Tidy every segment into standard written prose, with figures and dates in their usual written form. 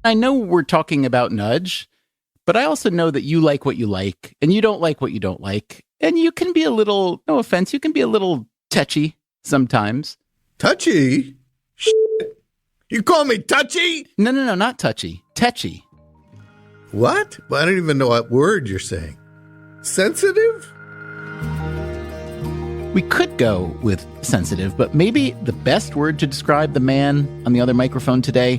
I know we're talking about Nudge, but I also know that you like what you like and you don't like what you don't like. And you can be a little, no offense, you can be a little touchy sometimes. Touchy? Shit. You call me touchy? No, not touchy. Tetchy. What? Well, I don't even know what word you're saying. Sensitive? We could go with sensitive, but maybe the best word to describe the man on the other microphone today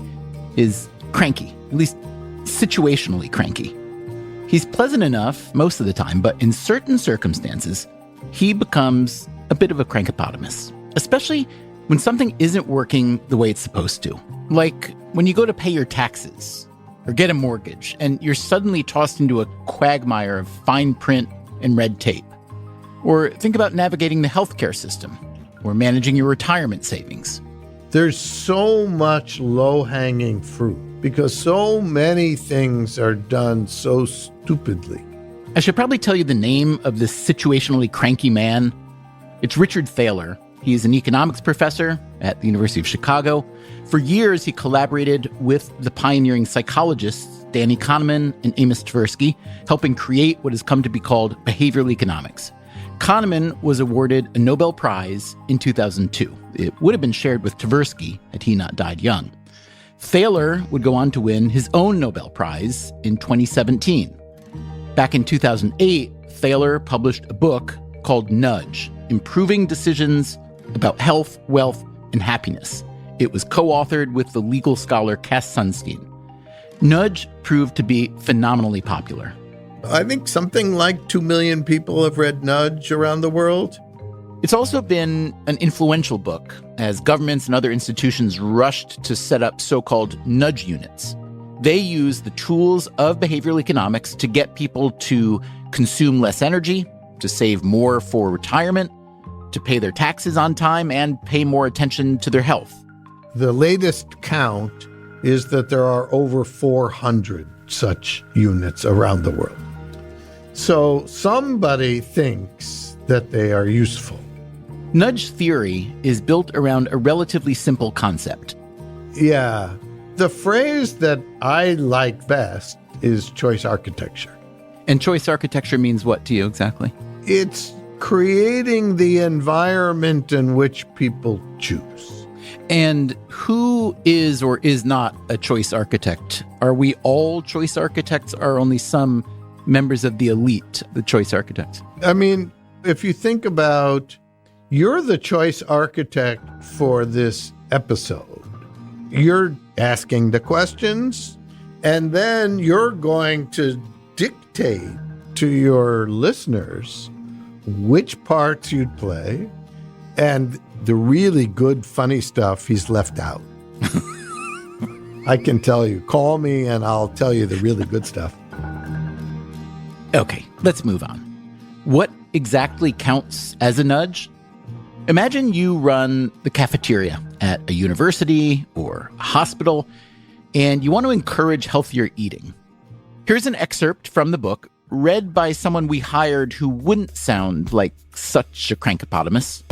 is cranky, at least situationally cranky. He's pleasant enough most of the time, but in certain circumstances, he becomes a bit of a crankopotamus, especially when something isn't working the way it's supposed to. Like when you go to pay your taxes or get a mortgage and you're suddenly tossed into a quagmire of fine print and red tape. Or think about navigating the healthcare system or managing your retirement savings. There's so much low-hanging fruit because so many things are done so stupidly. I should probably tell you the name of this situationally cranky man. It's Richard Thaler. He's an economics professor at the University of Chicago. For years, he collaborated with the pioneering psychologists Danny Kahneman and Amos Tversky, helping create what has come to be called behavioral economics. Kahneman was awarded a Nobel Prize in 2002. It would have been shared with Tversky had he not died young. Thaler would go on to win his own Nobel Prize in 2017. Back in 2008, Thaler published a book called Nudge, Improving Decisions About Health, Wealth, and Happiness. It was co-authored with the legal scholar Cass Sunstein. Nudge proved to be phenomenally popular. I think something like 2 million people have read Nudge around the world. It's also been an influential book as governments and other institutions rushed to set up so-called nudge units. They use the tools of behavioral economics to get people to consume less energy, to save more for retirement, to pay their taxes on time, and pay more attention to their health. The latest count is that there are over 400 such units around the world. So somebody thinks that they are useful. Nudge theory is built around a relatively simple concept. Yeah. The phrase that I like best is choice architecture. And choice architecture means what to you exactly? It's creating the environment in which people choose. And who is or is not a choice architect? Are we all choice architects, or only some members of the elite, the choice architects? I mean, if you think about, you're the choice architect for this episode. You're asking the questions, and then you're going to dictate to your listeners which parts you'd play, and the really good, funny stuff he's left out. I can tell you, call me and I'll tell you the really good stuff. Okay, let's move on. What exactly counts as a nudge? Imagine you run the cafeteria at a university or a hospital, and you want to encourage healthier eating. Here's an excerpt from the book, read by someone we hired who wouldn't sound like such a crankopotamus.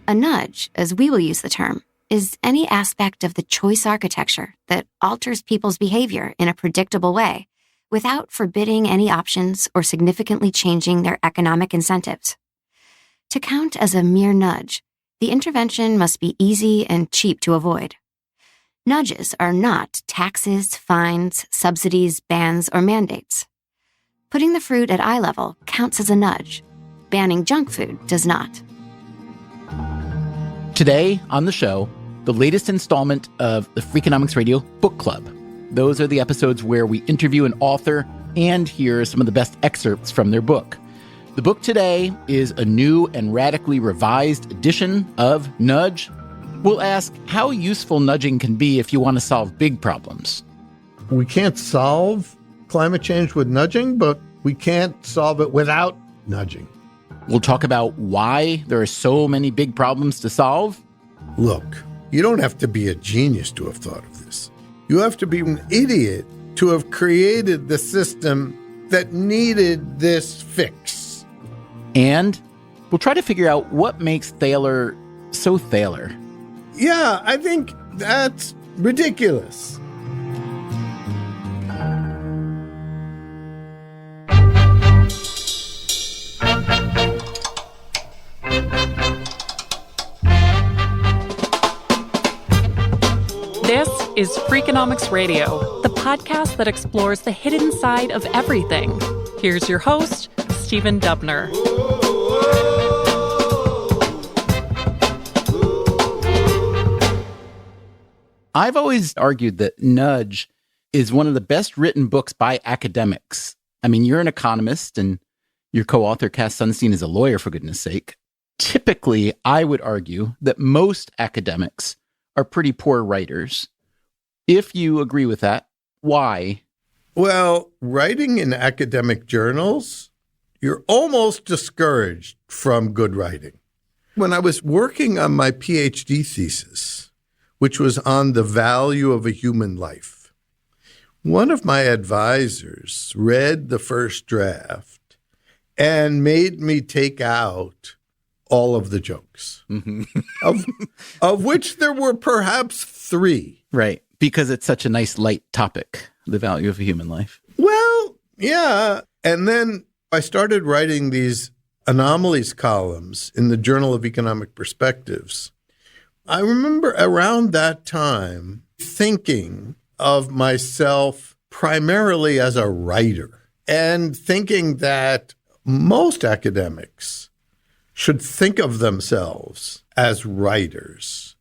A nudge, as we will use the term, is any aspect of the choice architecture that alters people's behavior in a predictable way without forbidding any options or significantly changing their economic incentives. To count as a mere nudge, the intervention must be easy and cheap to avoid. Nudges are not taxes, fines, subsidies, bans, or mandates. Putting the fruit at eye level counts as a nudge. Banning junk food does not. Today on the show, the latest installment of the Freakonomics Radio Book Club. Those are the episodes where we interview an author and hear some of the best excerpts from their book. The book today is a new and radically revised edition of Nudge. We'll ask how useful nudging can be if you want to solve big problems. We can't solve climate change with nudging, but we can't solve it without nudging. We'll talk about why there are so many big problems to solve. Look, you don't have to be a genius to have thought of this. You have to be an idiot to have created the system that needed this fix. And we'll try to figure out what makes Thaler so Thaler. Yeah, I think that's ridiculous. This is Freakonomics Radio, the podcast that explores the hidden side of everything. Here's your host, Stephen Dubner. I've always argued that Nudge is one of the best written books by academics. I mean, you're an economist and your co-author, Cass Sunstein, is a lawyer, for goodness sake. Typically, I would argue that most academics are pretty poor writers. If you agree with that, why? Well, writing in academic journals, you're almost discouraged from good writing. When I was working on my PhD thesis, which was on the value of a human life, one of my advisors read the first draft and made me take out all of the jokes, of which there were perhaps 3. Right, because it's such a nice light topic, the value of a human life. Well, yeah. And then I started writing these anomalies columns in the Journal of Economic Perspectives. I remember around that time thinking of myself primarily as a writer and thinking that most academics should think of themselves as writers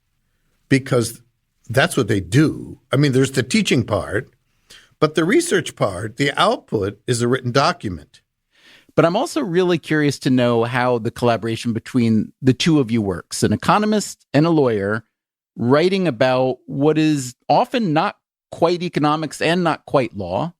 because that's what they do. I mean, there's the teaching part, but the research part, the output, is a written document. But I'm also really curious to know how the collaboration between the two of you works. An economist and a lawyer writing about what is often not quite economics and not quite law,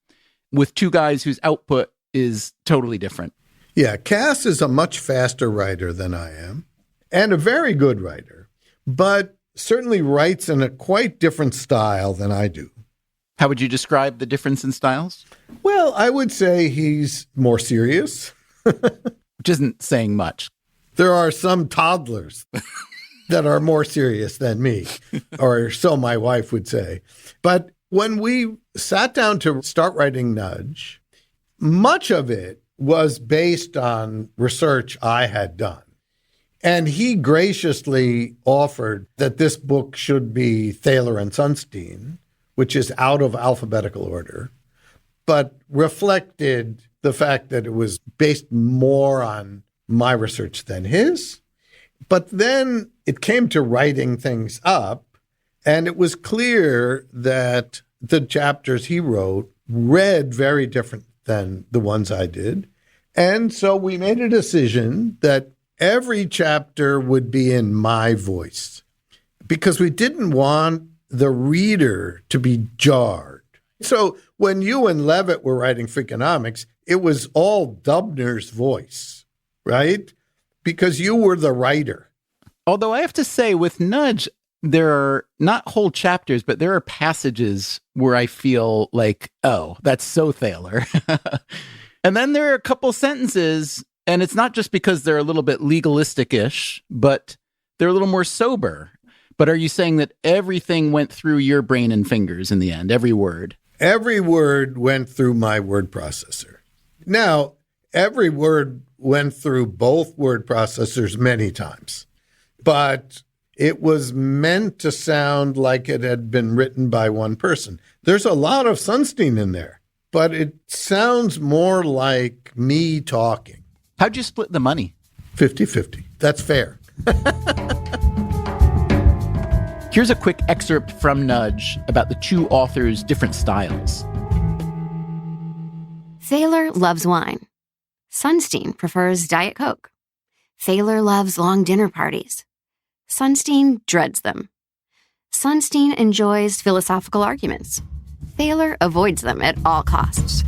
with two guys whose output is totally different. Yeah, Cass is a much faster writer than I am, and a very good writer, but certainly writes in a quite different style than I do. How would you describe the difference in styles? Well, I would say he's more serious. Which isn't saying much. There are some toddlers that are more serious than me, or so my wife would say. But when we sat down to start writing Nudge, much of it was based on research I had done. And he graciously offered that this book should be Thaler and Sunstein, which is out of alphabetical order, but reflected the fact that it was based more on my research than his. But then it came to writing things up, and it was clear that the chapters he wrote read very different than the ones I did. And so we made a decision that every chapter would be in my voice because we didn't want the reader to be jarred. So when you and Levitt were writing Freakonomics, it was all Dubner's voice, right? Because you were the writer. Although I have to say, with Nudge, there are not whole chapters, but there are passages where I feel like, oh, that's so Thaler. And then there are a couple sentences, and it's not just because they're a little bit legalistic-ish, but they're a little more sober. But are you saying that everything went through your brain and fingers in the end, every word? Every word went through my word processor. Now, every word went through both word processors many times, but it was meant to sound like it had been written by one person. There's a lot of Sunstein in there, but it sounds more like me talking. How'd you split the money? 50-50. That's fair. Here's a quick excerpt from Nudge about the two authors' different styles. Thaler loves wine. Sunstein prefers Diet Coke. Thaler loves long dinner parties. Sunstein dreads them. Sunstein enjoys philosophical arguments. Thaler avoids them at all costs.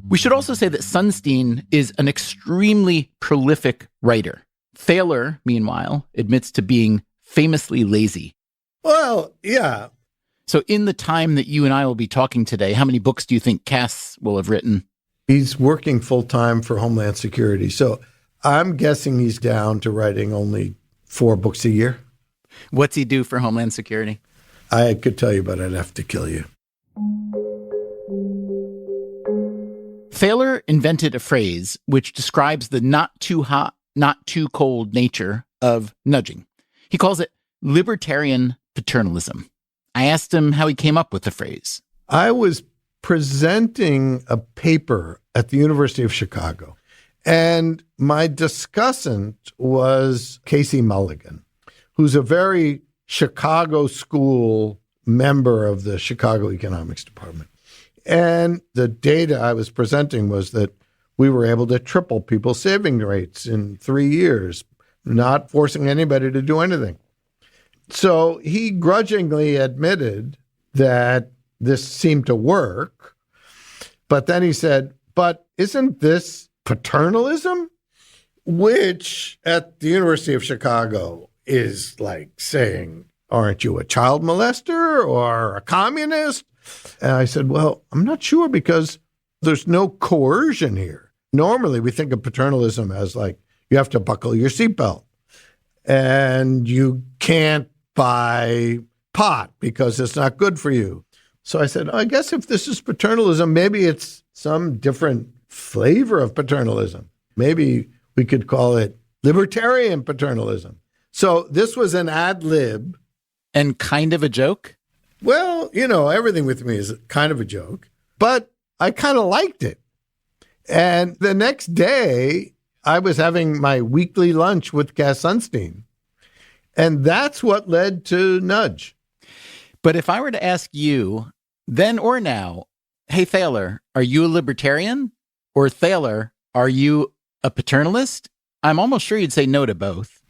We should also say that Sunstein is an extremely prolific writer. Thaler, meanwhile, admits to being famously lazy. Well, yeah. So in the time that you and I will be talking today, how many books do you think Cass will have written? He's working full-time for Homeland Security. So I'm guessing he's down to writing only 4 books a year. What's he do for Homeland Security? I could tell you, but I'd have to kill you. Thaler invented a phrase which describes the not too hot, not too cold nature of nudging. He calls it libertarian paternalism. I asked him how he came up with the phrase. I was presenting a paper at the University of Chicago, and my discussant was Casey Mulligan, who's a very Chicago school member of the Chicago Economics Department. And the data I was presenting was that we were able to triple people's saving rates in 3 years, not forcing anybody to do anything. So he grudgingly admitted that this seemed to work. But then he said, but isn't this paternalism? Which at the University of Chicago is like saying, aren't you a child molester or a communist? And I said, well, I'm not sure because there's no coercion here. Normally we think of paternalism as like, you have to buckle your seatbelt and you can't buy pot because it's not good for you. So I said, I guess if this is paternalism, maybe it's some different flavor of paternalism. Maybe we could call it libertarian paternalism. So this was an ad lib. And kind of a joke? Well, you know, everything with me is kind of a joke, but I kind of liked it. And the next day, I was having my weekly lunch with Cass Sunstein. And that's what led to Nudge. But if I were to ask you, then or now, hey, Thaler, are you a libertarian? Or Thaler, are you a paternalist? I'm almost sure you'd say no to both.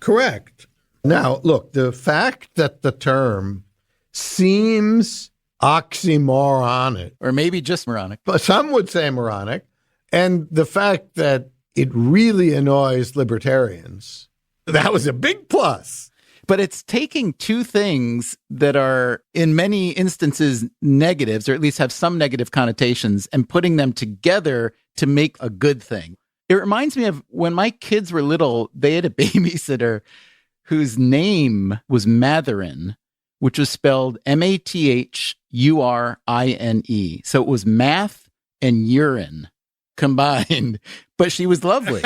Correct. Now, look, the fact that the term seems oxymoronic, Or maybe just moronic. but some would say moronic, and the fact that it really annoys libertarians, that was a big plus. But it's taking two things that are in many instances negatives, or at least have some negative connotations, and putting them together to make a good thing. It reminds me of when my kids were little, they had a babysitter whose name was Matherin, which was spelled Mathurine. So it was math and urine combined, but she was lovely.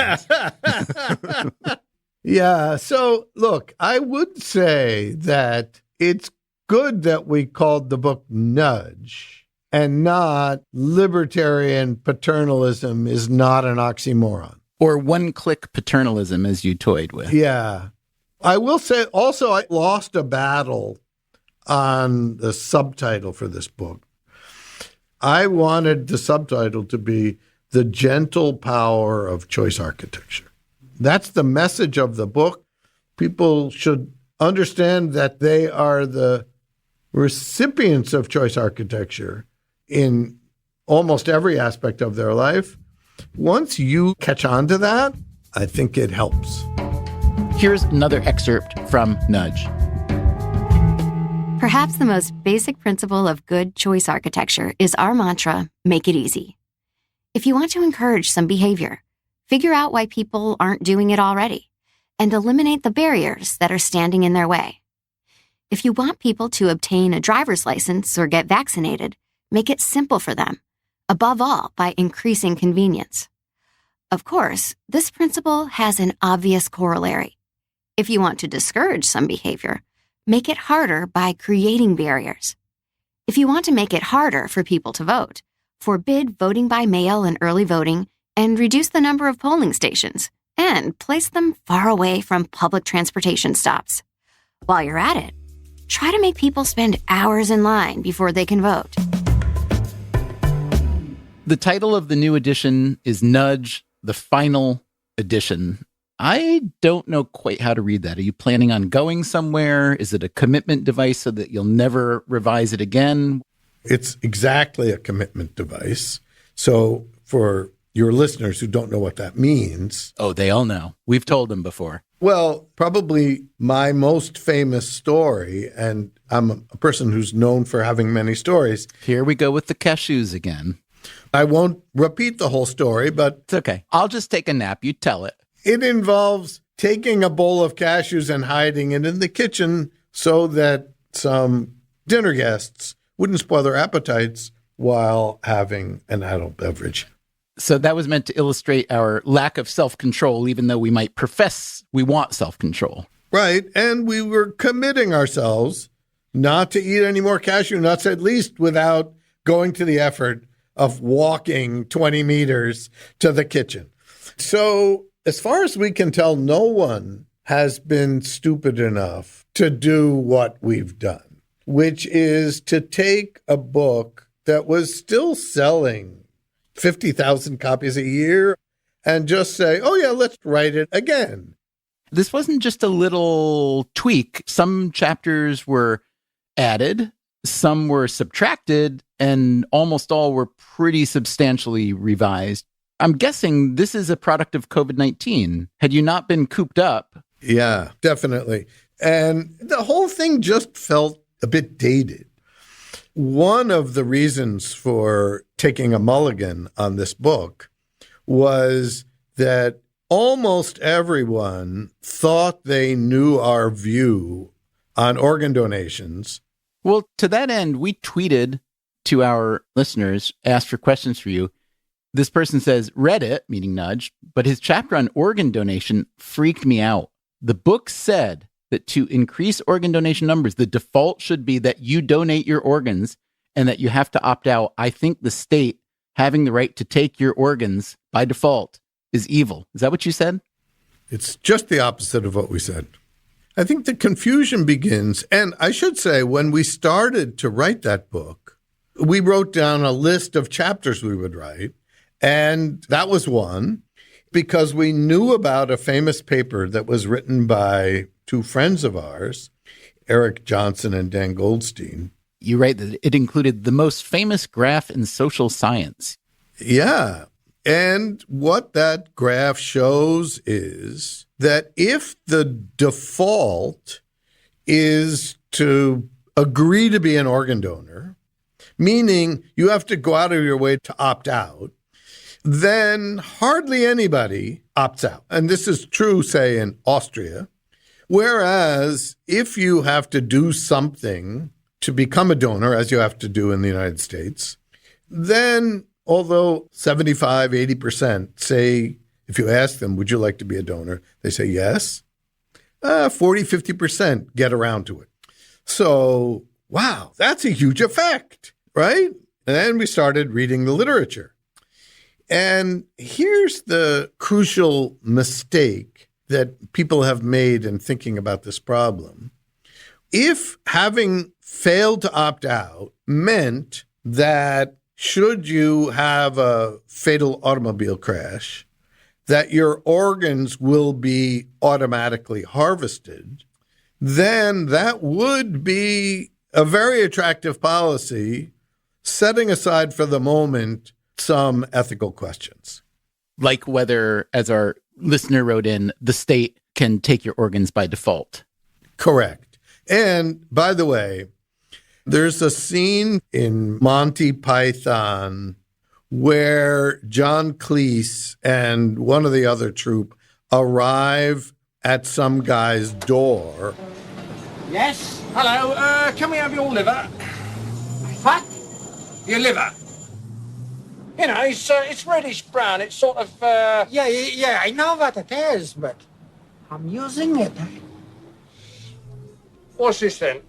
Yeah. So, look, I would say that it's good that we called the book Nudge and not libertarian paternalism is not an oxymoron. Or one-click paternalism, as you toyed with. Yeah. I will say also, I lost a battle on the subtitle for this book. I wanted the subtitle to be The Gentle Power of Choice Architecture. That's the message of the book. People should understand that they are the recipients of choice architecture in almost every aspect of their life. Once you catch on to that, I think it helps. Here's another excerpt from Nudge. Perhaps the most basic principle of good choice architecture is our mantra, make it easy. If you want to encourage some behavior, figure out why people aren't doing it already and eliminate the barriers that are standing in their way. If you want people to obtain a driver's license or get vaccinated, make it simple for them, above all by increasing convenience. Of course, this principle has an obvious corollary. If you want to discourage some behavior, make it harder by creating barriers. If you want to make it harder for people to vote, forbid voting by mail and early voting and reduce the number of polling stations and place them far away from public transportation stops. While you're at it, try to make people spend hours in line before they can vote. The title of the new edition is Nudge, the Final Edition. I don't know quite how to read that. Are you planning on going somewhere? Is it a commitment device so that you'll never revise it again? It's exactly a commitment device. So for your listeners who don't know what that means, Oh, they all know. We've told them before. well, probably my most famous story, and I'm a person who's known for having many stories. Here we go with the cashews again. I won't repeat the whole story, but It's okay. I'll just take a nap. You tell it. it involves taking a bowl of cashews and hiding it in the kitchen so that some dinner guests wouldn't spoil their appetites while having an adult beverage. So that was meant to illustrate our lack of self-control, even though we might profess we want self-control. Right. And we were committing ourselves not to eat any more cashew nuts, at least without going to the effort of walking 20 meters to the kitchen. So as far as we can tell, no one has been stupid enough to do what we've done, which is to take a book that was still selling 50,000 copies a year and just say, oh, yeah, let's write it again. This wasn't just a little tweak. Some chapters were added, some were subtracted, and almost all were pretty substantially revised. I'm guessing this is a product of COVID-19. Had you not been cooped up? Yeah, definitely. And the whole thing just felt a bit dated. One of the reasons for taking a mulligan on this book was that almost everyone thought they knew our view on organ donations. Well, to that end, we tweeted to our listeners, asked for questions for you. This person says, read it, meaning Nudge, but his chapter on organ donation freaked me out. The book said that to increase organ donation numbers, the default should be that you donate your organs and that you have to opt out. I think the state having the right to take your organs by default is evil. Is that what you said? It's just the opposite of what we said. I think the confusion begins, and I should say, when we started to write that book, we wrote down a list of chapters we would write, and that was one, because we knew about a famous paper that was written by two friends of ours, Eric Johnson and Dan Goldstein. You write that it included the most famous graph in social science. Yeah. And what that graph shows is that if the default is to agree to be an organ donor, meaning you have to go out of your way to opt out, then hardly anybody opts out. And this is true, say, in Austria. Whereas if you have to do something to become a donor, as you have to do in the United States, then although 75, 80% say, if you ask them, would you like to be a donor? They say yes. 40, 50% get around to it. So, wow, that's a huge effect, right? And then we started reading the literature. And here's the crucial mistake that people have made in thinking about this problem. If having failed to opt out meant that should you have a fatal automobile crash, that your organs will be automatically harvested, then that would be a very attractive policy, setting aside for the moment some ethical questions. Like whether, as our listener wrote in, the state can take your organs by default. Correct. And by the way, there's a scene in Monty Python where John Cleese and one of the other troupe arrive at some guy's door. Yes? Hello, can we have your liver? What? Your liver. You know, it's reddish brown. It's sort of, Yeah, I know what it is, but I'm using it. What's this then?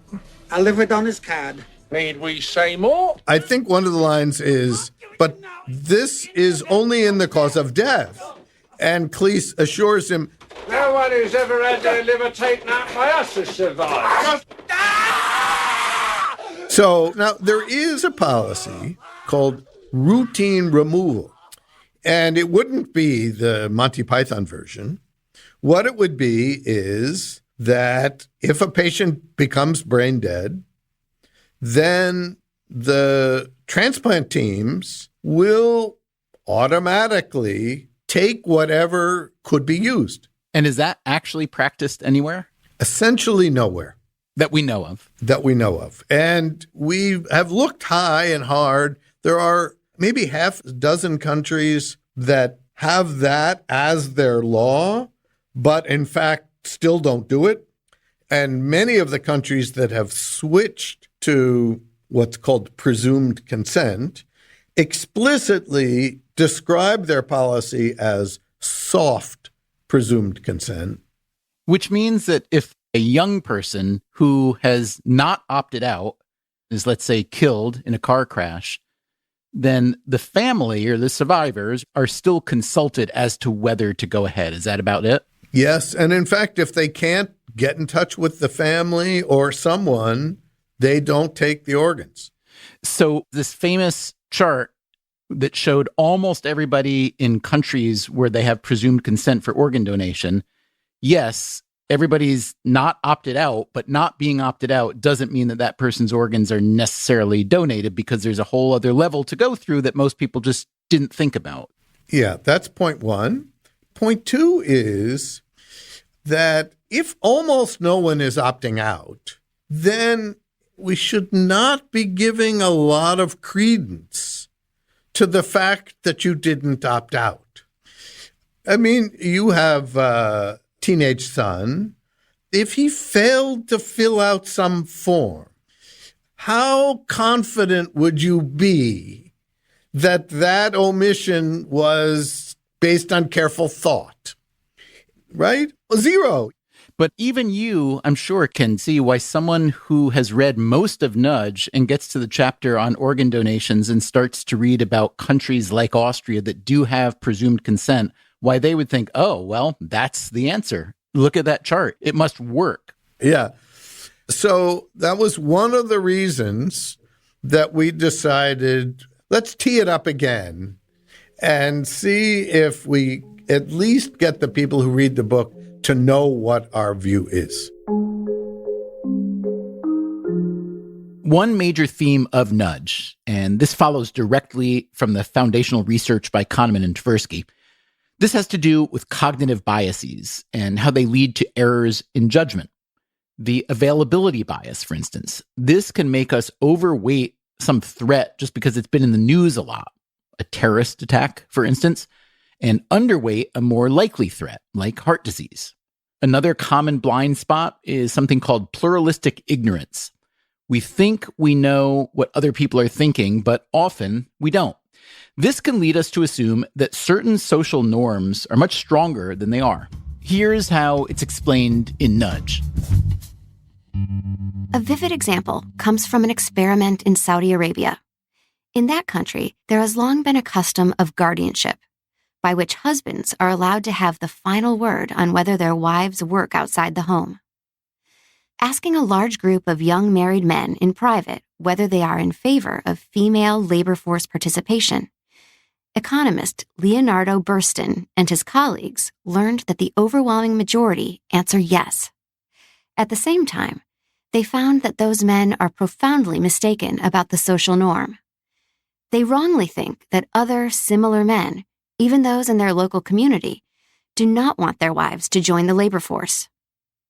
I'll leave it on his card. Need we say more? I think one of the lines is, but this is only in the cause of death. And Cleese assures him, No one who's ever had their liver taken out by us has survived. so now there is a policy called routine removal. And it wouldn't be the Monty Python version. What it would be is that if a patient becomes brain dead, then the transplant teams will automatically take whatever could be used. And is that actually practiced anywhere? Essentially nowhere. That we know of. That we know of. And we have looked high and hard. There are maybe half a dozen countries that have that as their law, but in fact still don't do it. And many of the countries that have switched to what's called presumed consent explicitly describe their policy as soft presumed consent. Which means that if a young person who has not opted out is, let's say, killed in a car crash, then the family or the survivors are still consulted as to whether to go ahead. Is that about it? Yes. And in fact, if they can't get in touch with the family or someone, they don't take the organs. So this famous chart that showed almost everybody in countries where they have presumed consent for organ donation, yes, everybody's not opted out, but not being opted out doesn't mean that that person's organs are necessarily donated, because there's a whole other level to go through that most people just didn't think about. Yeah, that's point one. Point two is that if almost no one is opting out, then we should not be giving a lot of credence to the fact that you didn't opt out. I mean, you have a teenage son. If he failed to fill out some form, how confident would you be that that omission was based on careful thought? Right? Zero. But even you, I'm sure, can see why someone who has read most of Nudge and gets to the chapter on organ donations and starts to read about countries like Austria that do have presumed consent, why they would think, oh, well, that's the answer. Look at that chart. It must work. Yeah. So that was one of the reasons that we decided, let's tee it up again and see if we at least get the people who read the book to know what our view is. One major theme of Nudge, and this follows directly from the foundational research by Kahneman and Tversky, this has to do with cognitive biases and how they lead to errors in judgment. The availability bias, for instance, this can make us overweight some threat just because it's been in the news a lot. A terrorist attack, for instance, and underweight a more likely threat, like heart disease. Another common blind spot is something called pluralistic ignorance. We think we know what other people are thinking, but often we don't. This can lead us to assume that certain social norms are much stronger than they are. Here's how it's explained in Nudge. A vivid example comes from an experiment in Saudi Arabia. In that country, there has long been a custom of guardianship, by which husbands are allowed to have the final word on whether their wives work outside the home. Asking a large group of young married men in private whether they are in favor of female labor force participation, economist Leonardo Burston and his colleagues learned that the overwhelming majority answer yes. At the same time, they found that those men are profoundly mistaken about the social norm. They wrongly think that other similar men, even those in their local community, do not want their wives to join the labor force.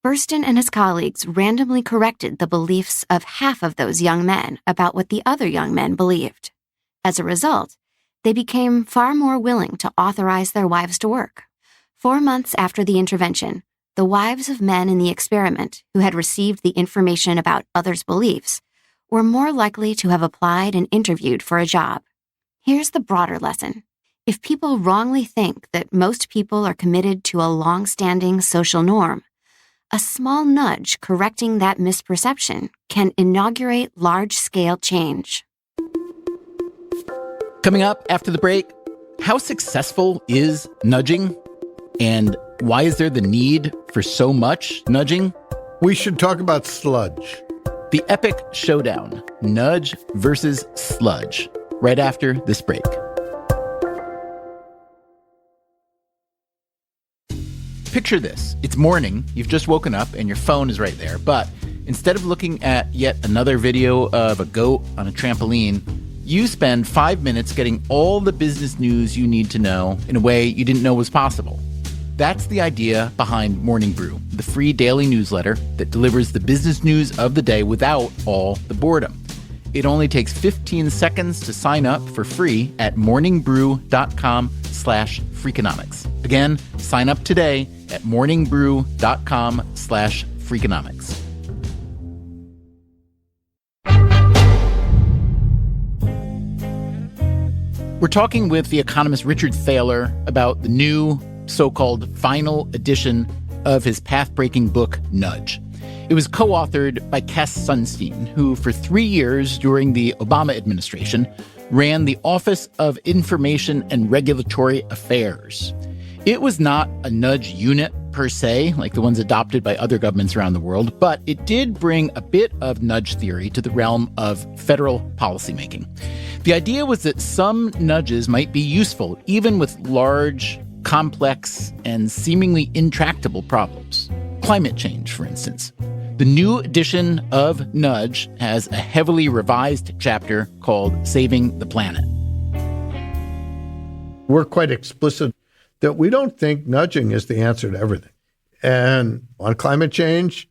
Burston and his colleagues randomly corrected the beliefs of half of those young men about what the other young men believed. As a result, they became far more willing to authorize their wives to work. 4 months after the intervention, the wives of men in the experiment who had received the information about others' beliefs were more likely to have applied and interviewed for a job. Here's the broader lesson. If people wrongly think that most people are committed to a long-standing social norm, a small nudge correcting that misperception can inaugurate large-scale change. Coming up after the break, how successful is nudging? And why is there the need for so much nudging? We should talk about sludge. The epic showdown, nudge versus sludge, right after this break. Picture this. It's morning, you've just woken up, and your phone is right there. But instead of looking at yet another video of a goat on a trampoline, you spend 5 minutes getting all the business news you need to know in a way you didn't know was possible. That's the idea behind Morning Brew, the free daily newsletter that delivers the business news of the day without all the boredom. It only takes 15 seconds to sign up for free at morningbrew.com/Freakonomics. Again, sign up today at morningbrew.com/Freakonomics. We're talking with the economist Richard Thaler about the new so-called final edition of his path-breaking book, Nudge. It was co-authored by Cass Sunstein, who for 3 years during the Obama administration ran the Office of Information and Regulatory Affairs. It was not a nudge unit per se, like the ones adopted by other governments around the world, but it did bring a bit of nudge theory to the realm of federal policymaking. The idea was that some nudges might be useful, even with large, complex, and seemingly intractable problems. Climate change, for instance. The new edition of Nudge has a heavily revised chapter called Saving the Planet. We're quite explicit that we don't think nudging is the answer to everything. And on climate change,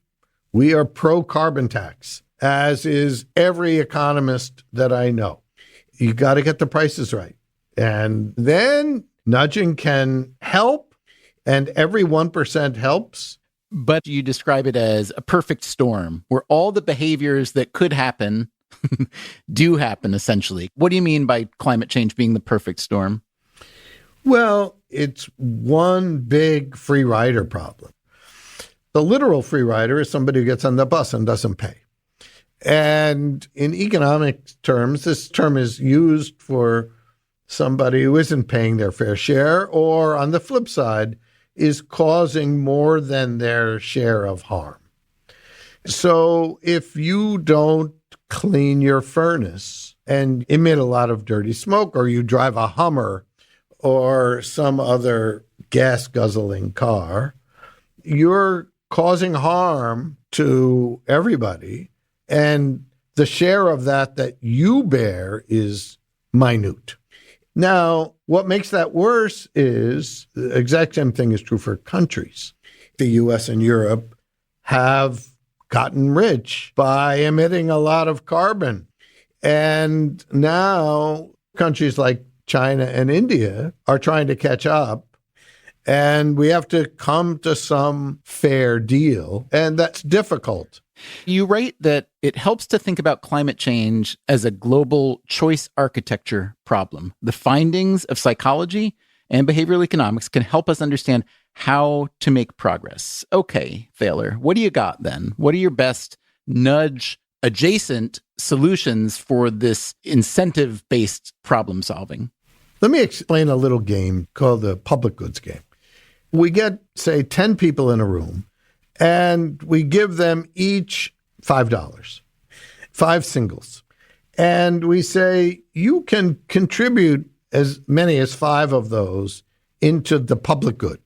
we are pro-carbon tax, as is every economist that I know. You got to get the prices right. And then nudging can help, and every 1% helps. But you describe it as a perfect storm, where all the behaviors that could happen do happen, essentially. What do you mean by climate change being the perfect storm? Well, it's one big free rider problem. The literal free rider is somebody who gets on the bus and doesn't pay. And in economic terms, this term is used for somebody who isn't paying their fair share, or on the flip side, is causing more than their share of harm. So if you don't clean your furnace and emit a lot of dirty smoke, or you drive a Hummer or some other gas-guzzling car, you're causing harm to everybody, and the share of that you bear is minute. Now, what makes that worse is the exact same thing is true for countries. The U.S. and Europe have gotten rich by emitting a lot of carbon. And now countries like China and India are trying to catch up. And we have to come to some fair deal. And that's difficult. You write that it helps to think about climate change as a global choice architecture problem. The findings of psychology and behavioral economics can help us understand how to make progress. Okay, Thaler, what do you got then? What are your best nudge adjacent solutions for this incentive-based problem solving? Let me explain a little game called the public goods game. We get, say, 10 people in a room, and we give them each $5, 5 singles. And we say, you can contribute as many as 5 of those into the public good.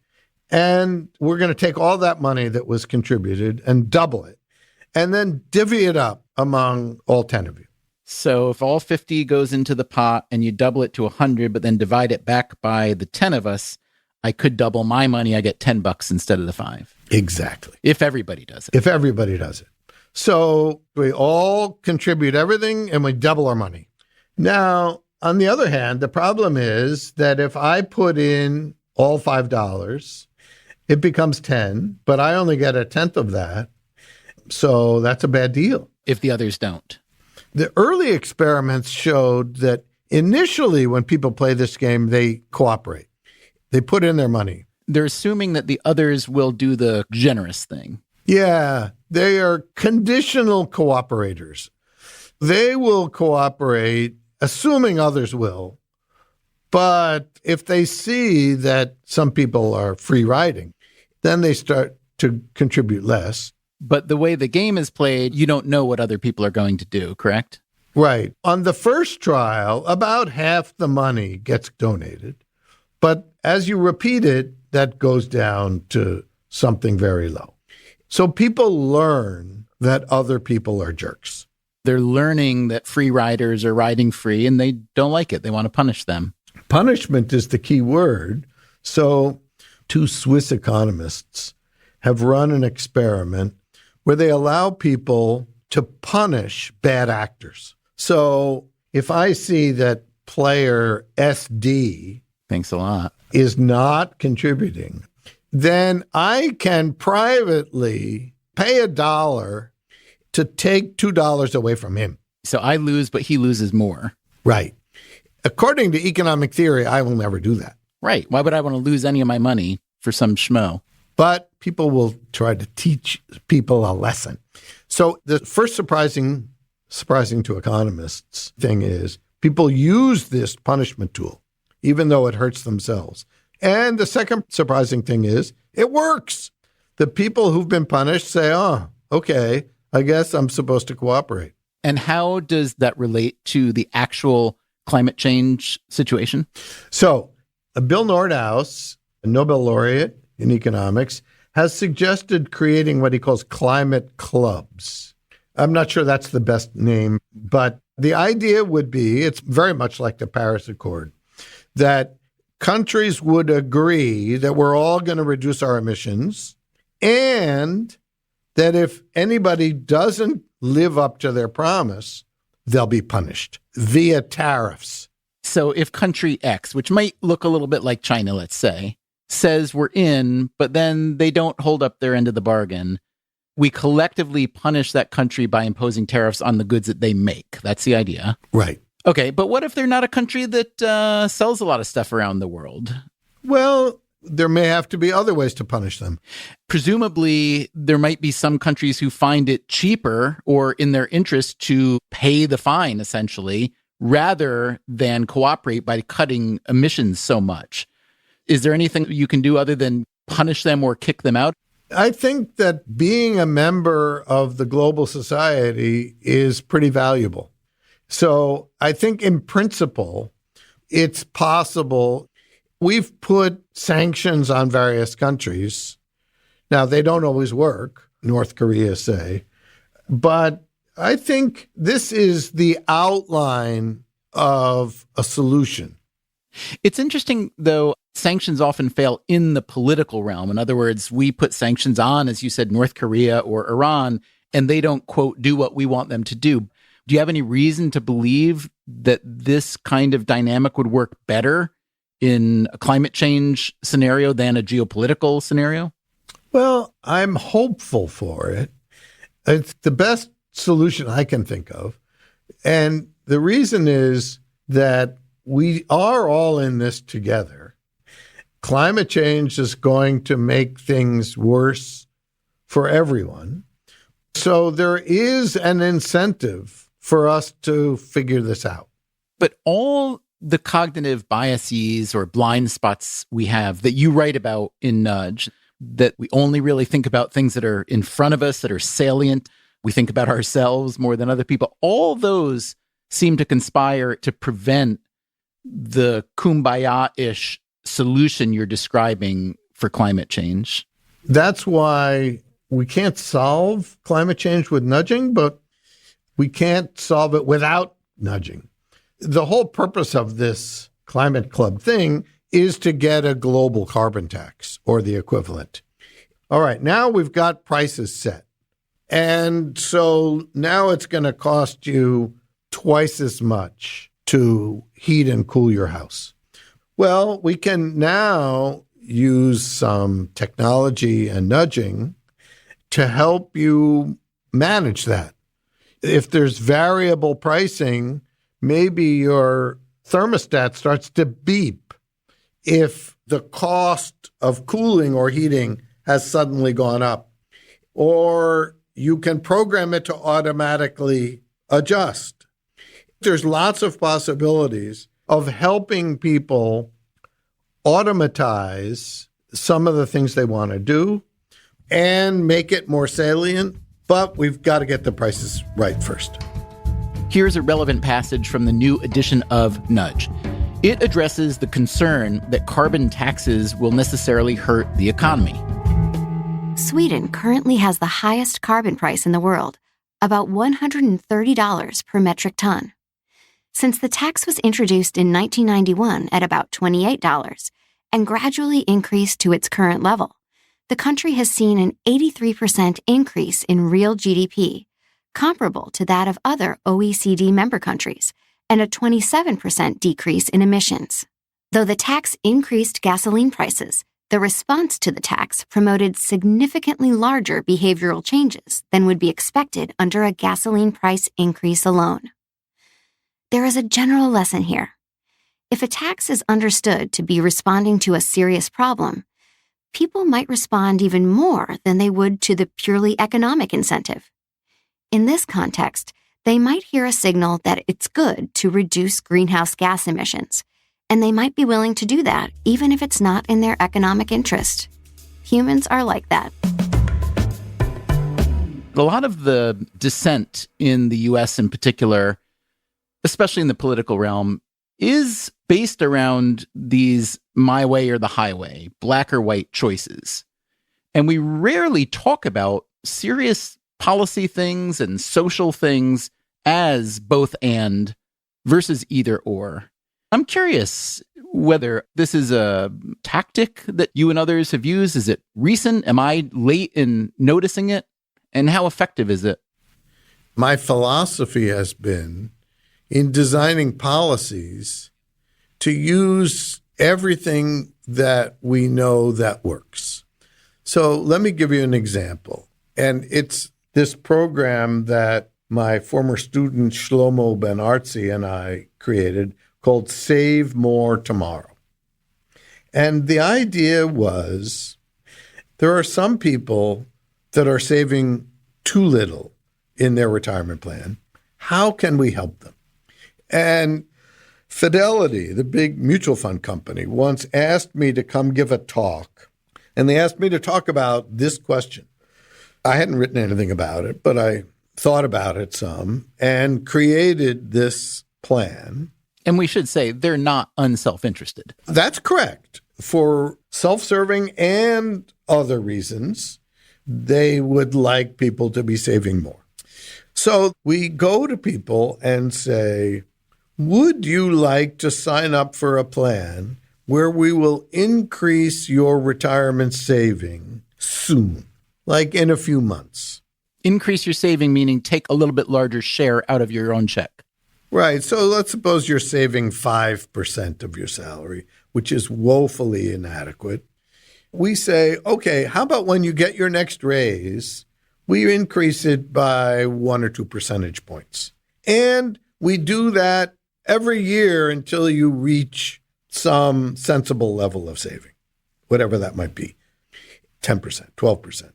And we're going to take all that money that was contributed and double it, and then divvy it up among all 10 of you. So if all 50 goes into the pot and you double it to 100, but then divide it back by the 10 of us, I could double my money. I get $10 instead of the 5. Exactly. If everybody does it. If everybody does it. So we all contribute everything and we double our money. Now, on the other hand, the problem is that if I put in all $5, it becomes 10, but I only get a tenth of that. So that's a bad deal. If the others don't. The early experiments showed that initially when people play this game, they cooperate. They put in their money. They're assuming that the others will do the generous thing. Yeah, they are conditional cooperators. They will cooperate, assuming others will. But if they see that some people are free riding, then they start to contribute less. But the way the game is played, you don't know what other people are going to do, correct? Right. On the first trial, about half the money gets donated. But as you repeat it, that goes down to something very low. So people learn that other people are jerks. They're learning that free riders are riding free and they don't like it. They want to punish them. Punishment is the key word. So 2 Swiss economists have run an experiment where they allow people to punish bad actors. So if I see that player SD, thanks a lot, is not contributing, then I can privately pay $1 to take $2 away from him. So I lose, but he loses more. Right. According to economic theory, I will never do that. Right. Why would I want to lose any of my money for some schmo? But people will try to teach people a lesson. So the first surprising to economists thing is people use this punishment tool, even though it hurts themselves. And the second surprising thing is it works. The people who've been punished say, oh, okay, I guess I'm supposed to cooperate. And how does that relate to the actual climate change situation? So Bill Nordhaus, a Nobel laureate in economics, has suggested creating what he calls climate clubs. I'm not sure that's the best name, but the idea would be, it's very much like the Paris Accord, that countries would agree that we're all going to reduce our emissions, and that if anybody doesn't live up to their promise, they'll be punished via tariffs. So if country X, which might look a little bit like China, let's say, says we're in, but then they don't hold up their end of the bargain, we collectively punish that country by imposing tariffs on the goods that they make. That's the idea. Right. Okay, but what if they're not a country that sells a lot of stuff around the world? Well, there may have to be other ways to punish them. Presumably, there might be some countries who find it cheaper or in their interest to pay the fine, essentially, rather than cooperate by cutting emissions so much. Is there anything you can do other than punish them or kick them out? I think that being a member of the global society is pretty valuable. So I think in principle, it's possible. We've put sanctions on various countries. Now, they don't always work, North Korea, say, but I think this is the outline of a solution. It's interesting, though, sanctions often fail in the political realm. In other words, we put sanctions on, as you said, North Korea or Iran, and they don't, quote, do what we want them to do. Do you have any reason to believe that this kind of dynamic would work better in a climate change scenario than a geopolitical scenario? Well, I'm hopeful for it. It's the best solution I can think of. And the reason is that we are all in this together. Climate change is going to make things worse for everyone. So there is an incentive for us to figure this out. But all the cognitive biases or blind spots we have that you write about in Nudge, that we only really think about things that are in front of us, that are salient. We think about ourselves more than other people. All those seem to conspire to prevent the kumbaya-ish solution you're describing for climate change. That's why we can't solve climate change with nudging, but we can't solve it without nudging. The whole purpose of this climate club thing is to get a global carbon tax or the equivalent. All right, now we've got prices set. And so now it's going to cost you twice as much to heat and cool your house. Well, we can now use some technology and nudging to help you manage that. If there's variable pricing, maybe your thermostat starts to beep if the cost of cooling or heating has suddenly gone up. Or you can program it to automatically adjust. There's lots of possibilities of helping people automatize some of the things they want to do and make it more salient, but we've got to get the prices right first. Here's a relevant passage from the new edition of Nudge. It addresses the concern that carbon taxes will necessarily hurt the economy. Sweden currently has the highest carbon price in the world, about $130 per metric ton. Since the tax was introduced in 1991 at about $28 and gradually increased to its current level, the country has seen an 83% increase in real GDP, comparable to that of other OECD member countries, and a 27% decrease in emissions. Though the tax increased gasoline prices, The response to the tax promoted significantly larger behavioral changes than would be expected under a gasoline price increase alone. There is a general lesson here. If a tax is understood to be responding to a serious problem, people might respond even more than they would to the purely economic incentive. In this context, they might hear a signal that it's good to reduce greenhouse gas emissions, and they might be willing to do that even if it's not in their economic interest. Humans are like that. A lot of the dissent in the US in particular, especially in the political realm, is based around these my way or the highway, black or white choices. And we rarely talk about serious policy things and social things as both and versus either or. I'm curious whether this is a tactic that you and others have used. Is it recent? Am I late in noticing it? And how effective is it? My philosophy has been in designing policies to use everything that we know that works. So let me give you an example. And it's this program that my former student Shlomo Ben-Artzi and I created called Save More Tomorrow. And the idea was there are some people that are saving too little in their retirement plan. How can we help them? And Fidelity, the big mutual fund company, once asked me to come give a talk. And they asked me to talk about this question. I hadn't written anything about it, but I thought about it some and created this plan. And we should say they're not unself-interested. That's correct. For self-serving and other reasons, they would like people to be saving more. So we go to people and say, would you like to sign up for a plan where we will increase your retirement saving soon, like in a few months? Increase your saving, meaning take a little bit larger share out of your own check. Right. So let's suppose you're saving 5% of your salary, which is woefully inadequate. We say, okay, how about when you get your next raise, we increase it by 1 or 2 percentage points. And we do that every year until you reach some sensible level of saving, whatever that might be, 10%, 12%.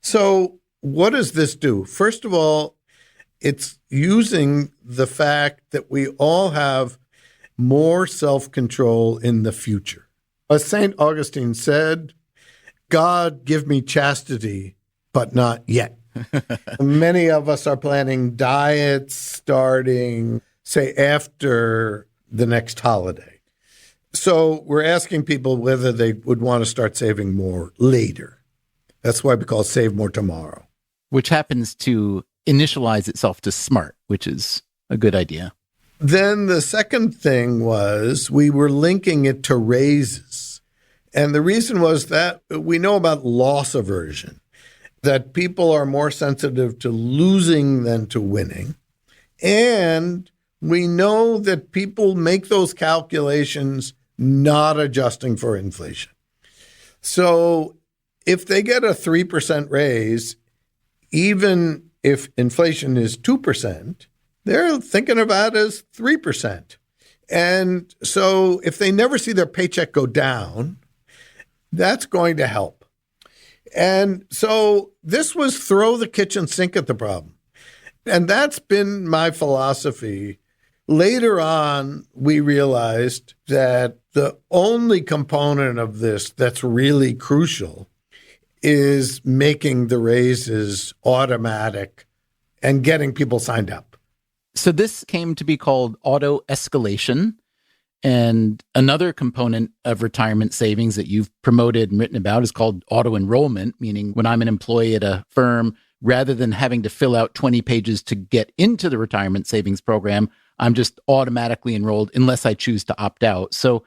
So what does this do? First of all, it's using the fact that we all have more self-control in the future. As St. Augustine said, God give me chastity, but not yet. Many of us are planning diets starting, say, after the next holiday. So we're asking people whether they would want to start saving more later. That's why we call it Save More Tomorrow. Which happens to initialize itself to SMART, which is a good idea. Then the second thing was we were linking it to raises. And the reason was that we know about loss aversion, that people are more sensitive to losing than to winning. And we know that people make those calculations not adjusting for inflation. So if they get a 3% raise, even if inflation is 2%, they're thinking about it as 3%. And so if they never see their paycheck go down, that's going to help. And so this was throw the kitchen sink at the problem. And that's been my philosophy. Later on, we realized that the only component of this that's really crucial is making the raises automatic and getting people signed up. So this came to be called auto escalation. And another component of retirement savings that you've promoted and written about is called auto enrollment, meaning when I'm an employee at a firm, rather than having to fill out 20 pages to get into the retirement savings program, I'm just automatically enrolled unless I choose to opt out. So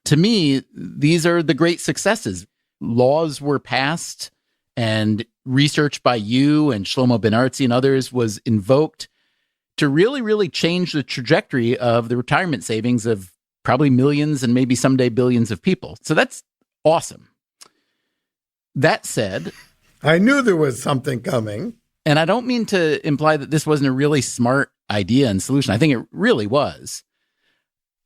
to me, these are the great successes. Laws were passed and research by you and Shlomo Ben-Artzi and others was invoked to really, really change the trajectory of the retirement savings of probably millions and maybe someday billions of people. So that's awesome. That said, I knew there was something coming. and I don't mean to imply that this wasn't a really smart idea and solution. I think it really was.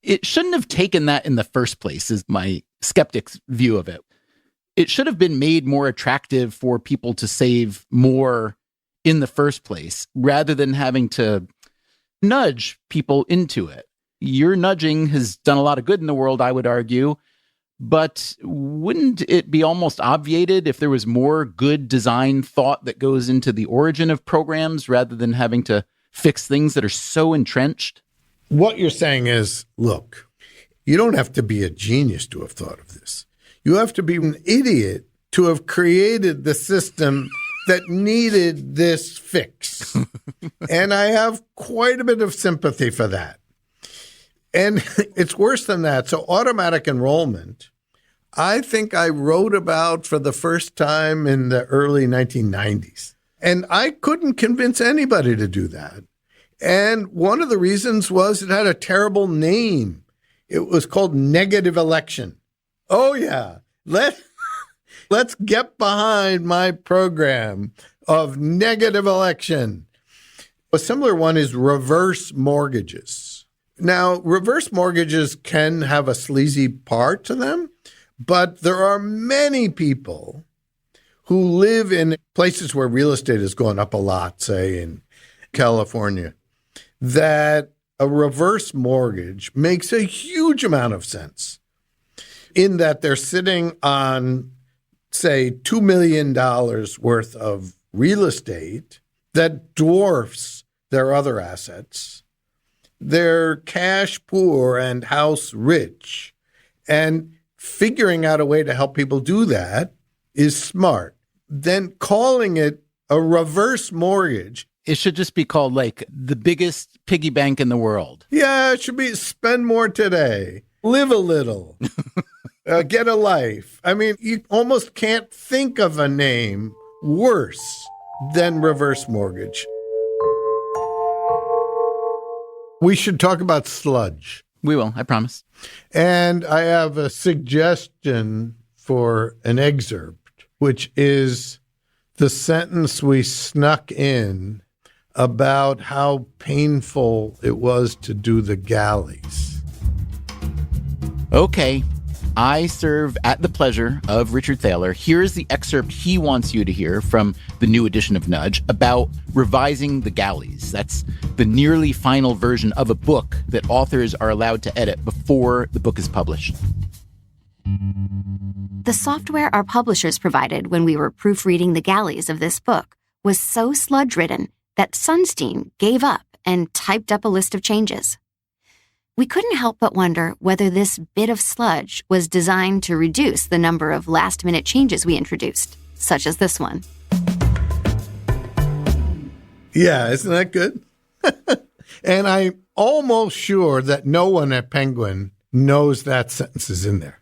It shouldn't have taken that in the first place, is my skeptic's view of it. It should have been made more attractive for people to save more in the first place, rather than having to nudge people into it. Your nudging has done a lot of good in the world, I would argue, but wouldn't it be almost obviated if there was more good design thought that goes into the origin of programs rather than having to fix things that are so entrenched? What you're saying is, look, you don't have to be a genius to have thought of this. You have to be an idiot to have created the system that needed this fix. And I have quite a bit of sympathy for that. And it's worse than that. So automatic enrollment, I think I wrote about for the first time in the early 1990s. And I couldn't convince anybody to do that. And one of the reasons was it had a terrible name. It was called negative election. Oh, yeah. Let's get behind my program of negative election. A similar one is reverse mortgages. Now, reverse mortgages can have a sleazy part to them, but there are many people who live in places where real estate has gone up a lot, say in California, that a reverse mortgage makes a huge amount of sense in that they're sitting on, say, $2 million worth of real estate that dwarfs their other assets. They're cash poor and house rich. And figuring out a way to help people do that is smart. Then calling it a reverse mortgage. It should just be called like the biggest piggy bank in the world. Yeah, it should be spend more today, live a little, get a life. I mean, you almost can't think of a name worse than reverse mortgage. We should talk about sludge. We will, I promise. And I have a suggestion for an excerpt, which is the sentence we snuck in about how painful it was to do the galleys. Okay, I serve at the pleasure of Richard Thaler. Here's the excerpt he wants you to hear from the new edition of Nudge about revising the galleys. That's the nearly final version of a book that authors are allowed to edit before the book is published. The software our publishers provided when we were proofreading the galleys of this book was so sludge-ridden that Sunstein gave up and typed up a list of changes. We couldn't help but wonder whether this bit of sludge was designed to reduce the number of last-minute changes we introduced, such as this one. Yeah, isn't that good? And I'm almost sure that no one at Penguin knows that sentence is in there.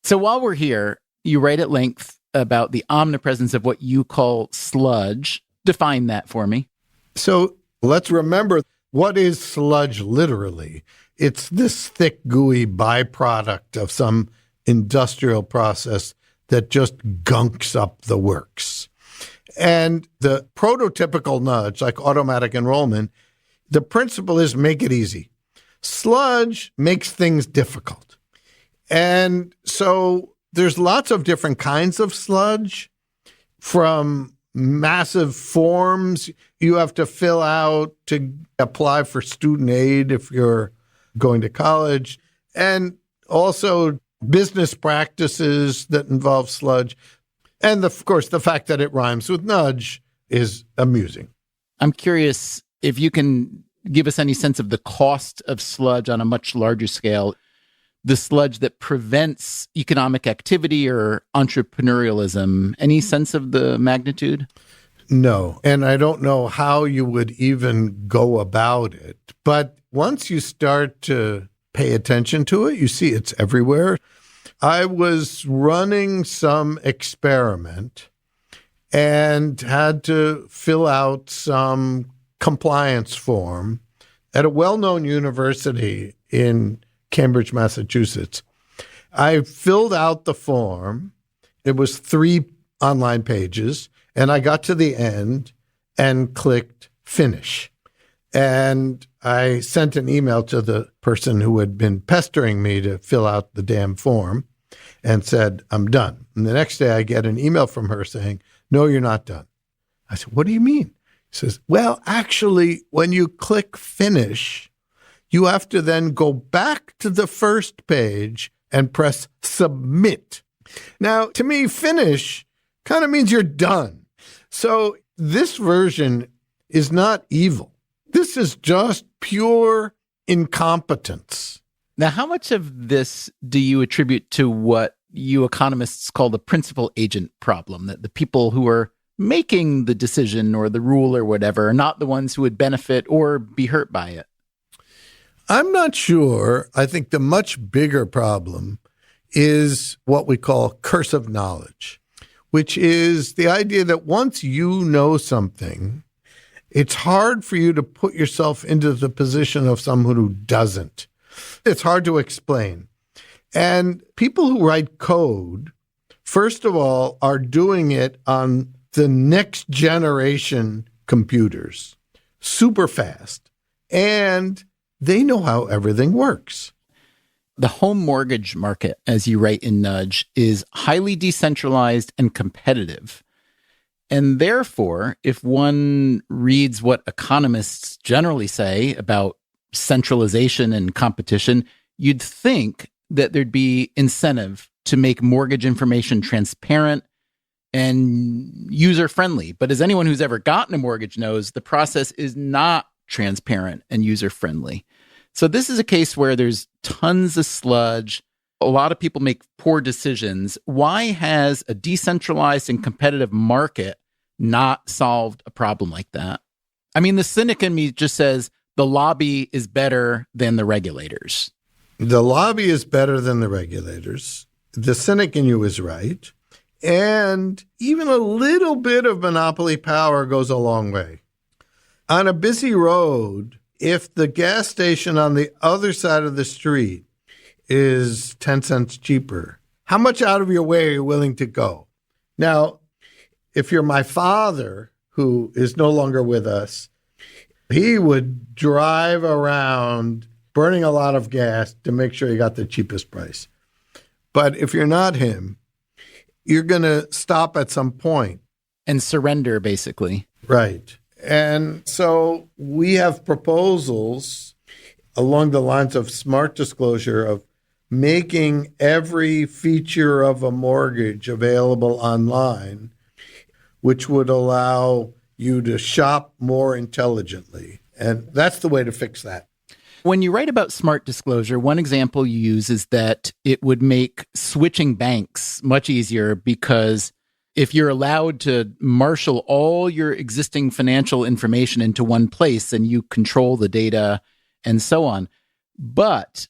So while we're here, you write at length about the omnipresence of what you call sludge. Define that for me. So let's remember, what is sludge literally? It's this thick, gooey byproduct of some industrial process that just gunks up the works. And the prototypical nudge, like automatic enrollment, the principle is make it easy. Sludge makes things difficult. And so there's lots of different kinds of sludge, from massive forms you have to fill out to apply for student aid if you're going to college, and also business practices that involve sludge. And of course, the fact that it rhymes with nudge is amusing. I'm curious if you can give us any sense of the cost of sludge on a much larger scale, the sludge that prevents economic activity or entrepreneurialism. Any sense of the magnitude? No, and I don't know how you would even go about it. But once you start to pay attention to it, you see it's everywhere. I was running some experiment and had to fill out some compliance form at a well-known university in Cambridge, Massachusetts. I filled out the form. It was 3 online pages, and I got to the end and clicked finish. And I sent an email to the person who had been pestering me to fill out the damn form and said, I'm done. And the next day I get an email from her saying, no, you're not done. I said, what do you mean? He says, well, actually, when you click finish, you have to then go back to the first page and press submit. Now, to me, finish kind of means you're done. So this version is not evil. This is just pure incompetence. Now, how much of this do you attribute to what you economists call the principal agent problem, that the people who are making the decision or the rule or whatever are not the ones who would benefit or be hurt by it? I'm not sure. I think the much bigger problem is what we call curse of knowledge, which is the idea that once you know something, it's hard for you to put yourself into the position of someone who doesn't. It's hard to explain. And people who write code, first of all, are doing it on the next generation computers, super fast. And they know how everything works. The home mortgage market, as you write in Nudge, is highly decentralized and competitive. And therefore, if one reads what economists generally say about centralization and competition, you'd think that there'd be incentive to make mortgage information transparent and user-friendly. But as anyone who's ever gotten a mortgage knows, the process is not transparent and user-friendly. So this is a case where there's tons of sludge. A lot of people make poor decisions. Why has a decentralized and competitive market not solved a problem like that? I mean, the cynic in me just says the lobby is better than the regulators. The lobby is better than the regulators. The cynic in you is right. And even a little bit of monopoly power goes a long way. On a busy road, if the gas station on the other side of the street is 10 cents cheaper, how much out of your way are you willing to go? Now, if you're my father, who is no longer with us, he would drive around burning a lot of gas to make sure he got the cheapest price. But if you're not him, you're going to stop at some point. And surrender, basically. Right. And so we have proposals along the lines of smart disclosure, of making every feature of a mortgage available online, which would allow you to shop more intelligently. And that's the way to fix that. When you write about smart disclosure, one example you use is that it would make switching banks much easier, because if you're allowed to marshal all your existing financial information into one place, then you control the data and so on. But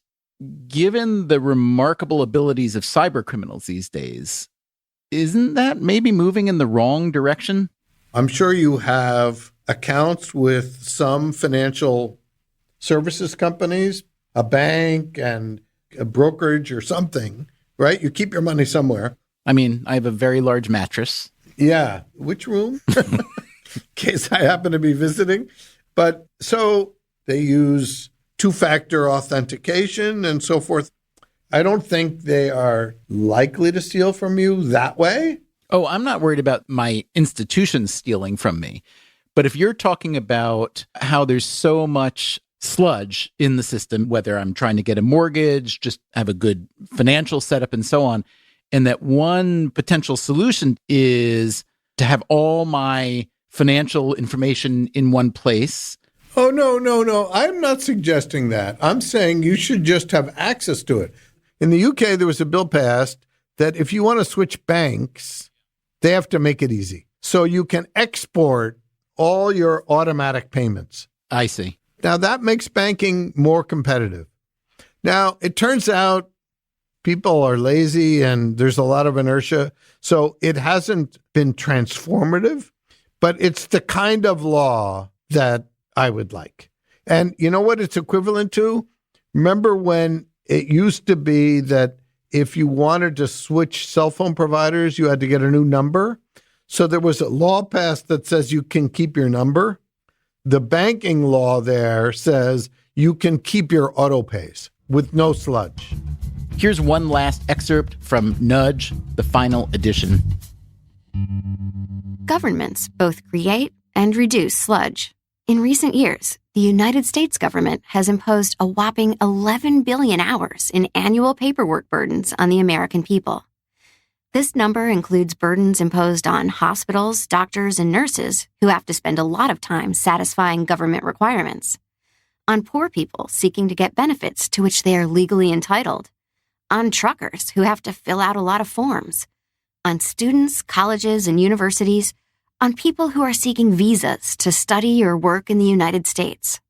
given the remarkable abilities of cyber criminals these days, isn't that maybe moving in the wrong direction? I'm sure you have accounts with some financial services companies, a bank and a brokerage or something, right? You keep your money somewhere. I mean, I have a very large mattress. Yeah. Which room? In case I happen to be visiting. But so they use two-factor authentication and so forth. I don't think they are likely to steal from you that way. Oh, I'm not worried about my institution stealing from me. But if you're talking about how there's so much sludge in the system, whether I'm trying to get a mortgage, just have a good financial setup and so on, and that one potential solution is to have all my financial information in one place. Oh, no. I'm not suggesting that. I'm saying you should just have access to it. In the UK, there was a bill passed that if you want to switch banks, they have to make it easy. So you can export all your automatic payments. I see. Now, that makes banking more competitive. Now, it turns out people are lazy and there's a lot of inertia. So it hasn't been transformative, but it's the kind of law that I would like. And you know what it's equivalent to? Remember when it used to be that if you wanted to switch cell phone providers, you had to get a new number. So there was a law passed that says you can keep your number. The banking law there says you can keep your auto pays with no sludge. Here's one last excerpt from Nudge, the final edition. Governments both create and reduce sludge. In recent years, the United States government has imposed a whopping 11 billion hours in annual paperwork burdens on the American people. This number includes burdens imposed on hospitals, doctors, and nurses who have to spend a lot of time satisfying government requirements, on poor people seeking to get benefits to which they are legally entitled, on truckers who have to fill out a lot of forms, on students, colleges, and universities, on people who are seeking visas to study or work in the United States.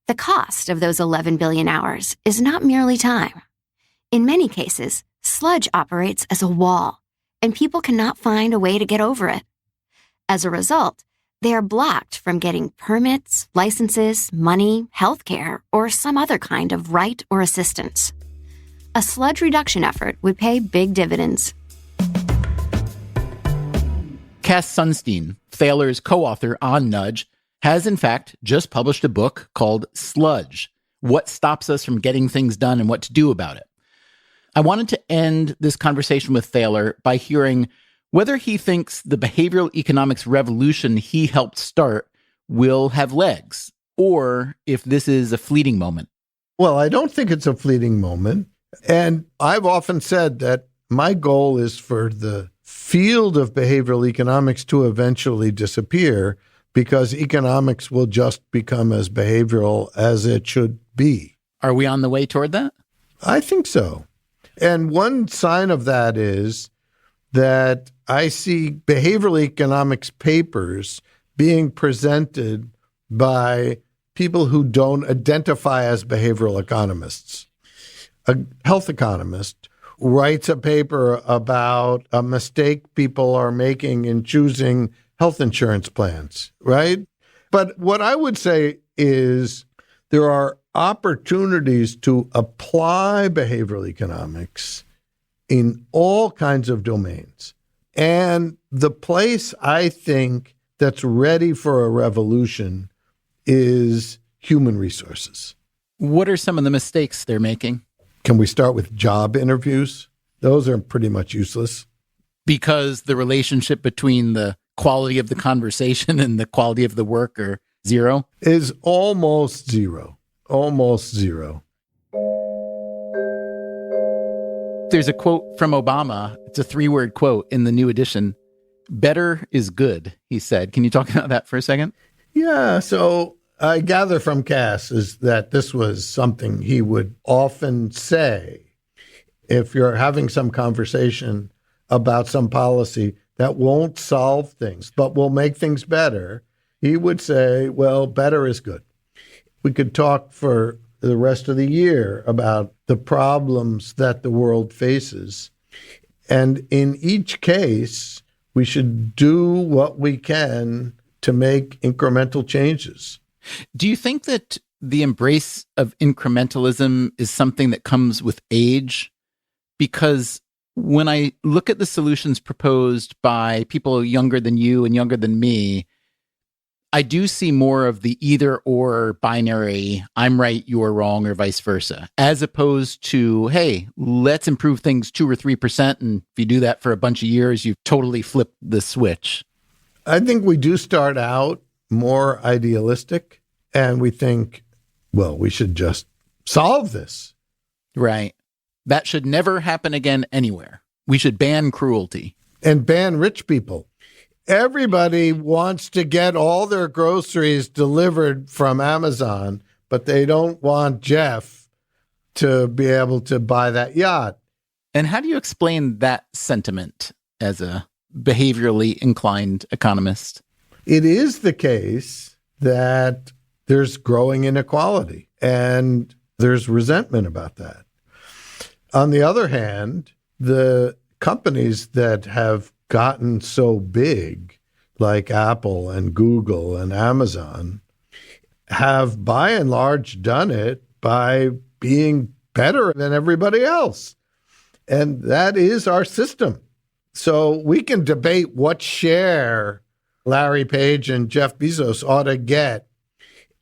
The cost of those 11 billion hours is not merely time. In many cases, sludge operates as a wall, and people cannot find a way to get over it. As a result, they are blocked from getting permits, licenses, money, health care, or some other kind of right or assistance. A sludge reduction effort would pay big dividends. Cass Sunstein, Thaler's co-author on Nudge, has in fact just published a book called Sludge: What Stops Us from Getting Things Done and What to Do About It. I wanted to end this conversation with Thaler by hearing whether he thinks the behavioral economics revolution he helped start will have legs, or if this is a fleeting moment. Well, I don't think it's a fleeting moment. And I've often said that my goal is for the field of behavioral economics to eventually disappear, because economics will just become as behavioral as it should be. Are we on the way toward that? I think so. And one sign of that is that I see behavioral economics papers being presented by people who don't identify as behavioral economists. A health economist writes a paper about a mistake people are making in choosing health insurance plans, right? But what I would say is there are opportunities to apply behavioral economics in all kinds of domains. And the place I think that's ready for a revolution is human resources. What are some of the mistakes they're making? Can we start with job interviews? Those are pretty much useless. Because the relationship between the quality of the conversation and the quality of the work are zero? Is almost zero. Almost zero. There's a quote from Obama. It's a 3-word quote in the new edition. Better is good, he said. Can you talk about that for a second? Yeah, so I gather from Cass is that this was something he would often say if you're having some conversation about some policy that won't solve things, but will make things better. He would say, well, better is good. We could talk for the rest of the year about the problems that the world faces. And in each case, we should do what we can to make incremental changes. Do you think that the embrace of incrementalism is something that comes with age? Because when I look at the solutions proposed by people younger than you and younger than me, I do see more of the either or binary, I'm right, you're wrong, or vice versa, as opposed to, hey, let's improve things 2 or 3%. And if you do that for a bunch of years, you've totally flipped the switch. I think we do start out more idealistic and we think, well, we should just solve this. Right. That should never happen again anywhere. We should ban cruelty. And ban rich people. Everybody wants to get all their groceries delivered from Amazon, but they don't want Jeff to be able to buy that yacht. And how do you explain that sentiment as a behaviorally inclined economist? It is the case that there's growing inequality and there's resentment about that. On the other hand, the companies that have gotten so big, like Apple and Google and Amazon, have by and large done it by being better than everybody else. And that is our system. So we can debate what share Larry Page and Jeff Bezos ought to get,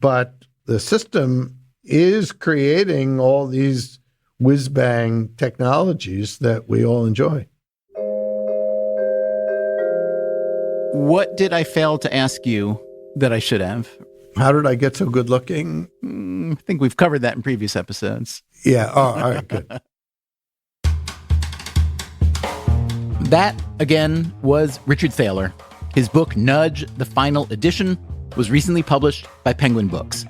but the system is creating all these whiz-bang technologies that we all enjoy. What did I fail to ask you that I should have? How did I get so good looking? I think we've covered that in previous episodes. Yeah. Oh, all right, good. That, again, was Richard Thaler. His book, Nudge, the Final Edition, was recently published by Penguin Books.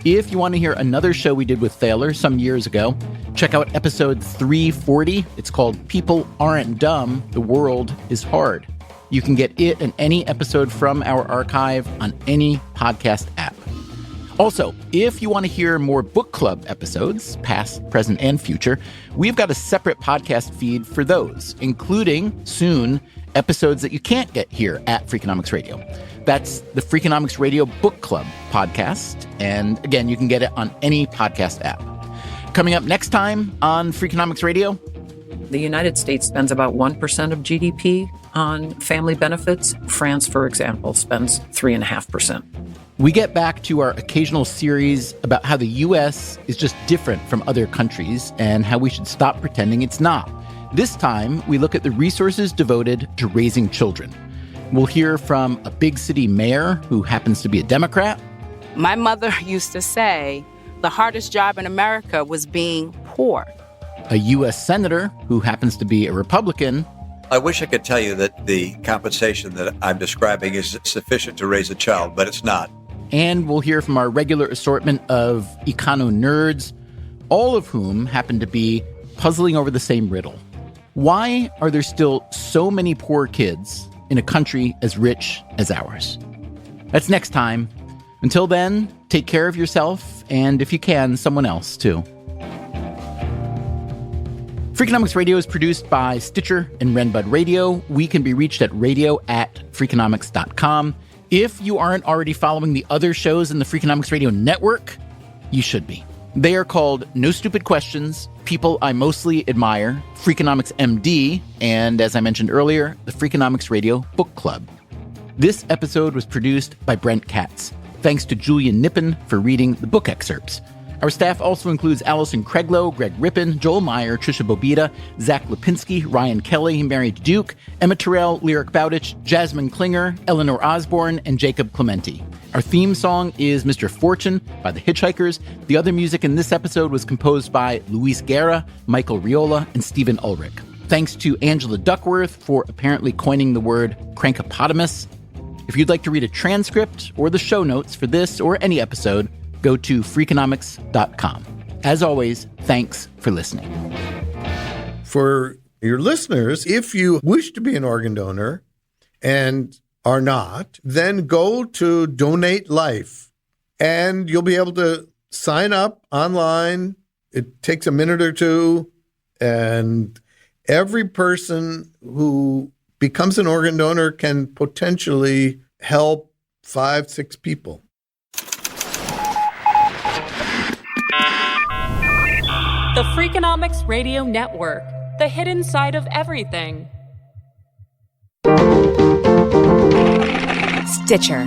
If you want to hear another show we did with Thaler some years ago, check out episode 340. It's called People Aren't Dumb, The World is Hard. You can get it and any episode from our archive on any podcast app. Also, if you want to hear more book club episodes, past, present, and future, we've got a separate podcast feed for those, including, soon, episodes that you can't get here at Freakonomics Radio. That's the Freakonomics Radio Book Club podcast, and again, you can get it on any podcast app. Coming up next time on Freakonomics Radio, the United States spends about 1% of GDP on family benefits. France, for example, spends 3.5%. we get back to our occasional series about how the U.S. is just different from other countries and how we should stop pretending it's not. This time, we look at the resources devoted to raising children. We'll hear from a big city mayor who happens to be a Democrat. My mother used to say the hardest job in America was being poor. A U.S. senator who happens to be a Republican. I wish I could tell you that the compensation that I'm describing is sufficient to raise a child, but it's not. And we'll hear from our regular assortment of econo-nerds, all of whom happen to be puzzling over the same riddle. Why are there still so many poor kids in a country as rich as ours? That's next time. Until then, take care of yourself, and if you can, someone else too. Freakonomics Radio is produced by Stitcher and Renbud Radio. We can be reached at radio@freakonomics.com. If you aren't already following the other shows in the Freakonomics Radio network, you should be. They are called No Stupid Questions, People I Mostly Admire, Freakonomics MD, and as I mentioned earlier, the Freakonomics Radio Book Club. This episode was produced by Brent Katz. Thanks to Julian Nippen for reading the book excerpts. Our staff also includes Allison Craiglow, Greg Rippin, Joel Meyer, Trisha Bobita, Zach Lipinski, Ryan Kelly, Mary Duke, Emma Terrell, Lyric Bowditch, Jasmine Klinger, Eleanor Osborne, and Jacob Clementi. Our theme song is Mr. Fortune by The Hitchhikers. The other music in this episode was composed by Luis Guerra, Michael Riola, and Stephen Ulrich. Thanks to Angela Duckworth for apparently coining the word crankopotamus. If you'd like to read a transcript or the show notes for this or any episode, go to Freakonomics.com. As always, thanks for listening. For your listeners, if you wish to be an organ donor and are not, then go to Donate Life and you'll be able to sign up online. It takes a minute or two, and every person who becomes an organ donor can potentially help 5-6 people. The Freakonomics Radio Network, the hidden side of everything. Stitcher.